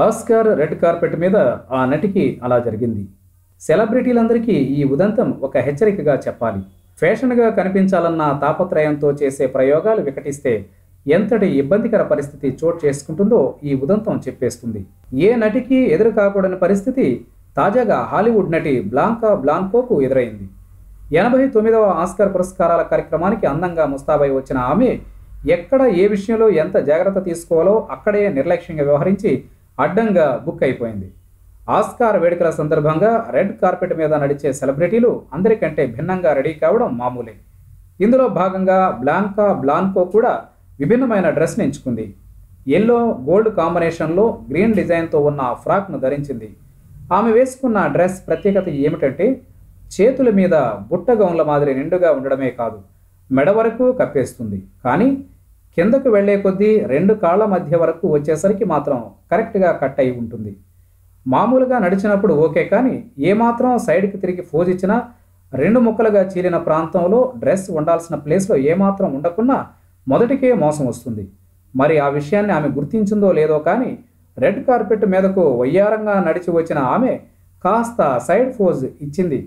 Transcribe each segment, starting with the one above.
Oscar red carpet మీద ఆ నటికి అలా జరిగింది. సెలబ్రిటీలందరికీ ఈ ఉదంతం ఒక హెచ్చరికగా చెప్పాలి. ఫ్యాషన్గా కనిపించాలన్న తాపత్రయంతో చేసే ప్రయోగాలు వికటిస్తే ఎంతటి ఇబ్బందికర పరిస్థితి చోటు చేసుకుంటుందో ఈ ఉదంతం చెప్పేస్తుంది. ఏ నటికి ఎదురు కాకూడని పరిస్థితి తాజాగా హాలీవుడ్ నటి బ్లాంకా బ్లాన్కోకు ఎదురైంది. 89వ ఆస్కార్ పురస్కారాల కార్యక్రమానికి అందంగా ముస్తాబై వచ్చిన ఆమె ఎక్కడ ఏ విషయంలో ఎంత జాగ్రత్త తీసుకోవాలో అక్కడే నిర్లక్ష్యంగా వ్యవహరించి అడ్డంగా బుక్ అయిపోయింది. ఆస్కార్ వేడుకల సందర్భంగా రెడ్ కార్పెట్ మీద నడిచే సెలబ్రిటీలు అందరికంటే భిన్నంగా రెడీ కావడం మామూలే. ఇందులో భాగంగా బ్లాంకా బ్లాన్కో కూడా విభిన్నమైన డ్రెస్ని ఎంచుకుంది. ఎల్లో గోల్డ్ కాంబినేషన్లో గ్రీన్ డిజైన్తో ఉన్న ఫ్రాక్ను ధరించింది. ఆమె వేసుకున్న డ్రెస్ ప్రత్యేకత ఏమిటంటే చేతుల మీద బుట్ట గౌన్ల మాదిరి నిండుగా ఉండడమే కాదు, మెడ వరకు కప్పేస్తుంది. కానీ కిందకు వెళ్లే కొద్దీ 2 కాళ్ల మధ్య వరకు వచ్చేసరికి మాత్రం కరెక్ట్గా కట్ అయి ఉంటుంది. మామూలుగా నడిచినప్పుడు ఓకే, కానీ ఏమాత్రం సైడ్కి తిరిగి ఫోజ్ ఇచ్చినా 2 ముక్కలుగా చీలిన ప్రాంతంలో డ్రెస్ ఉండాల్సిన ప్లేస్లో ఏమాత్రం ఉండకున్నా మొదటికే మోసం వస్తుంది. మరి ఆ విషయాన్ని ఆమె గుర్తించిందో లేదో కానీ రెడ్ కార్పెట్ మీదకు వయ్యారంగా నడిచి వచ్చిన ఆమె కాస్త సైడ్ ఫోజ్ ఇచ్చింది.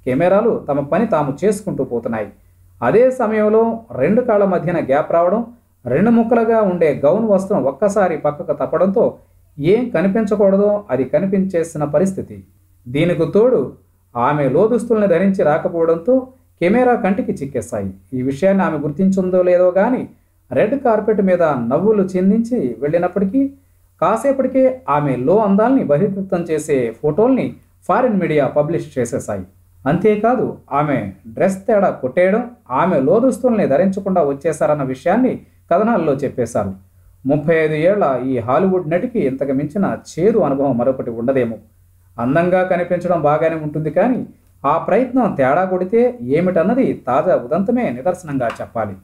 కెమెరాలు తమ పని తాము చేసుకుంటూ పోతున్నాయి. అదే సమయంలో 2 కాళ్ల మధ్యన గ్యాప్ రావడం, 2 ముక్కలుగా ఉండే గౌన్ వస్త్రం ఒక్కసారి పక్కకు తప్పడంతో ఏం కనిపించకూడదో అది కనిపించేసిన పరిస్థితి. దీనికి తోడు ఆమె లోదుస్తుల్ని ధరించి రాకపోవడంతో కెమెరా కంటికి చిక్కేస్తాయి. ఈ విషయాన్ని ఆమె గుర్తించిందో లేదో కానీ రెడ్ కార్పెట్ మీద నవ్వులు చిందించి వెళ్ళినప్పటికీ కాసేపటికే ఆమె లో అందాల్ని బహిర్గతం చేసే ఫోటోల్ని ఫారిన్ మీడియా పబ్లిష్ చేసేశాయి. అంతేకాదు ఆమె డ్రెస్ తేడా కొట్టేయడం, ఆమె లోదుస్తుల్ని ధరించకుండా వచ్చేశారన్న విషయాన్ని కథనాల్లో చెప్పేశారు. 35 ఏళ్ల ఈ హాలీవుడ్ నటికి ఇంతకు మించిన చేదు అనుభవం మరొకటి ఉండదేమో. అందంగా కనిపించడం బాగానే ఉంటుంది, కానీ ఆ ప్రయత్నం తేడా కొడితే ఏమిటన్నది తాజా ఉదంతమే నిదర్శనంగా చెప్పాలి.